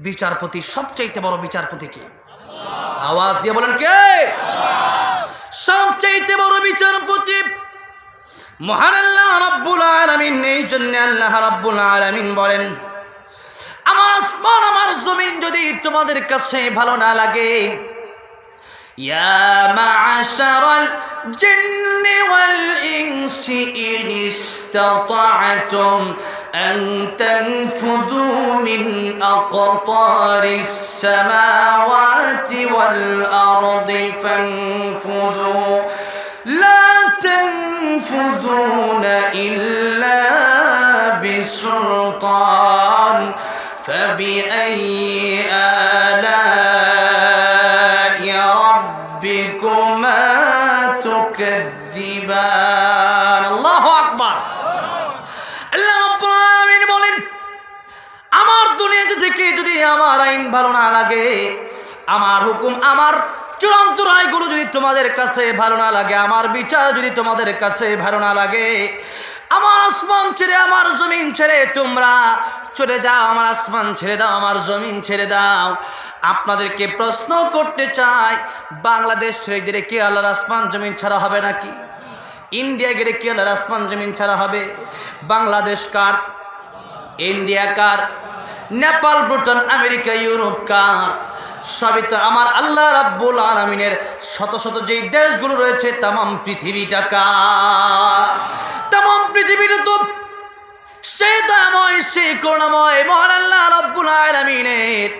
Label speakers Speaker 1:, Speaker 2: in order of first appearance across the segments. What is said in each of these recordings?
Speaker 1: বিচারপতি সবচাইতে বড় বিচারপতি কে? আওয়াজ দিয়ে বলেন কে? সবচাইতে বড় বিচারপতি মহান আল্লাহ রাব্বুল আলামিন। এই জন্য আল্লাহ রাব্বুল আলামিন বলেন, আমার আসমান আমার জমিন যদি তোমাদের কাছে ভালো না লাগে, ইয়া মা'শারাল জিন্নি ওয়াল ইনসি ইন ইসতাতা'তুম আন তানফুযু মিন আকতারিস সামাওয়াতি ওয়াল আরদি ফানফুযু লা তানফুযুনা ইল্লা বিসুলতান فبأي آلاء ربكما تكذبان الله أكبر আল্লাহ রাব্বুল আলামিন বলেন, আমার দুনিয়াতে থেকে যদি আমার আইন ভালো না লাগে, আমার হুকুম আমার চূড়ান্ত রায়গুলো যদি তোমাদের কাছে ভালো না লাগে, আমার বিচার যদি তোমাদের কাছে ভালো না লাগে, আমার আসমান ছেড়ে আমার জমিন ছেড়ে তোমরা চলে যাও, আমার আসমান ছেড়ে দাও, আমার জমিন ছেড়ে দাও। আপনাদেরকে প্রশ্ন করতে চাই, বাংলাদেশ ছেড়ে গেলে কি আল্লাহর আসমান জমিন ছাড়া হবে নাকি? ইন্ডিয়া গেলে কি আল্লাহর আসমান জমিন ছাড়া হবে? বাংলাদেশ কার? ইন্ডিয়া কার? নেপাল, ভুটান, আমেরিকা, ইউরোপ কার? সবই তো আমার আল্লাহ রাব্বুল আলামিনের। শত শত যেই দেশগুলো রয়েছে তামাম পৃথিবীটা কার? তামাম পৃথিবীটা তো সে দাময় সে করুণাময় মহান আল্লাহ রাব্বুল আলামিনের।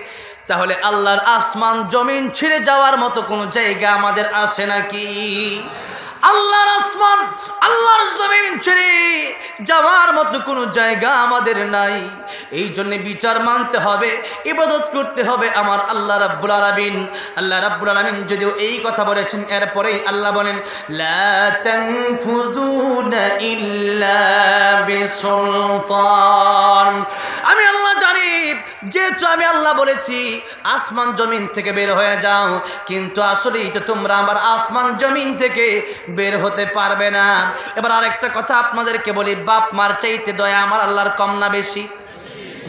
Speaker 1: তাহলে আল্লাহর আসমান জমিন ছেড়ে যাওয়ার মতো কোনো জায়গা আমাদের আছে নাকি? আল্লাহর আসমান আল্লাহর জমিন ছেড়ে যাওয়ার মতো কোনো জায়গা আমাদের নাই। এই জন্য বিচার মানতে হবে, ইবাদত করতে হবে আমার আল্লাহ রাব্বুল আলামিন। আল্লাহ রাব্বুল আলামিন যদিও এই কথা বলেছেন, এরপরেই আল্লাহ বলেন, লা তানফুযুনা ইল্লা বিসুলতান। আমি আল্লাহ জানি, যেহেতু আমি আল্লাহ বলেছি আসমান জমিন থেকে বের হয়ে যাও, কিন্তু আসলেই তো তোমরা আমার আসমান জমিন থেকে বের হতে পারবে না। এবার আরেকটা কথা আপনাদেরকে বলি, বাপ মার চাইতে দয়া আমার আল্লাহর কম না বেশি?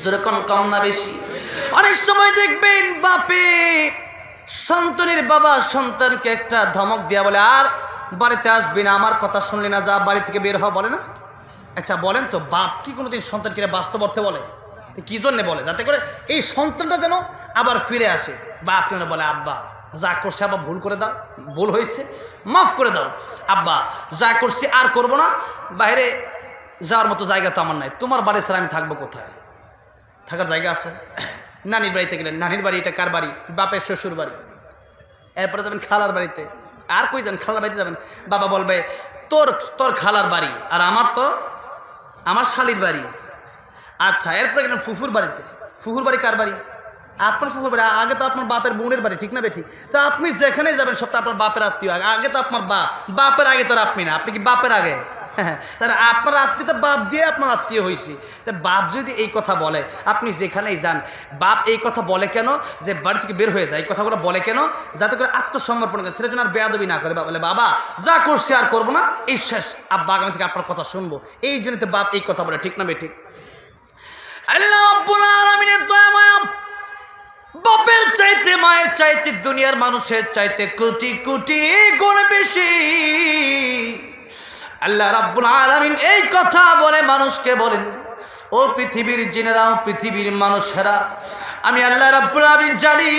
Speaker 1: যেরকম কম না বেশি? অনেক সময় দেখবেন বাপে সন্তানের বাবা সন্তানকে একটা ধমক দিয়া বলে, আর বাড়িতে আসবি না, আমার কথা শুনলি না, যা বাড়ি থেকে বের হওয়া বলে না? আচ্ছা বলেন তো, বাপ কি কোনোদিন সন্তানকে বাস্তব অর্থে বলে? কি জন্যে বলে? যাতে করে এই সন্তানটা যেন আবার ফিরে আসে। বা আপনারা বলে, আব্বা যা করছে আবার ভুল করে দাও, ভুল হয়েছে মাফ করে দাও, আব্বা যা করছি আর করব না, বাইরে যাওয়ার মতো জায়গা তো আমার নাই, তোমার বাড়ি ছাড়া আমি থাকবো কোথায়? থাকার জায়গা আছে? নানির বাড়িতে গেলেন, নানির বাড়ি এটা কার বাড়ি? বাপের শ্বশুর বাড়ি। এরপরে যাবেন খালার বাড়িতে, আর কই যান? খালার বাড়িতে যাবেন, বাবা বলবে তোর তোর খালার বাড়ি, আর আমার শালির বাড়ি। আচ্ছা, এরপরে গেলেন ফুফুর বাড়িতে, ফুফুর বাড়ি কার বাড়ি? আপনার ফুফুর বাড়ি। আগে তো আপনার বাপের বোনের বাড়ি, ঠিক না বেঠিক? তো আপনি যেখানে যাবেন সব তো আপনার বাপের আত্মীয়। আগে তো আপনার বাপের আগে তো আপনি না, আপনি কি বাপের আগে? তাহলে আপনার আত্মীয় তো বাপ দিয়ে আপনার আত্মীয় হয়েছি। তা বাপ যদি এই কথা বলে, আপনি যেখানেই যান, বাপ এই কথা বলে কেন যে বাড়ি থেকে বের হয়ে যায়? এই কথাগুলো বলে কেন? যাতে করে আত্মসমর্পণ করে, সেটা যেন আর বেয়াদবি না করে। বলে বাবা যা করছে আর করবো না, এই শেষ, আব্বা আগামী থেকে আপনার কথা শুনবো। এই জন্য তো বাপ এই কথা বলে, ঠিক না বেঠিক? আল্লাহ রাব্বুল আলামিনের দয়া মায়া বাপের চাইতে মায়ের চাইতে দুনিয়ার মানুষের চাইতে কোটি কোটি গুণ বেশি। আল্লাহ রাব্বুল আলামিন এই কথা বলে মানুষকে বলেন, ও পৃথিবীর জিনেরা, ও পৃথিবীর মানুষেরা, আমি আল্লাহ রাব্বুল আলামিন জানি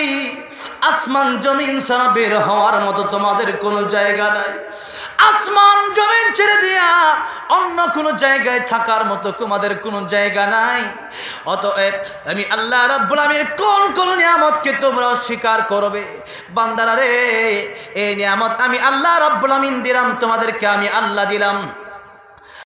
Speaker 1: আসমান জমিন ছাড়া বের হওয়ার মতো তোমাদের কোনো জায়গা নাই। আসমান জমিন ছেড়ে দিয়া অন্য কোনো জায়গায় থাকার মতো তোমাদের কোনো জায়গা নাই। অতএব আমি আল্লাহ রাব্বুল আলামিনের কোন কোন নিয়ামতকে তোমরা অস্বীকার করবে? বান্দারা রে, এই নিয়ামত আমি আল্লাহ রাব্বুল আলামিন দিলাম, তোমাদেরকে আমি আল্লাহ দিলাম।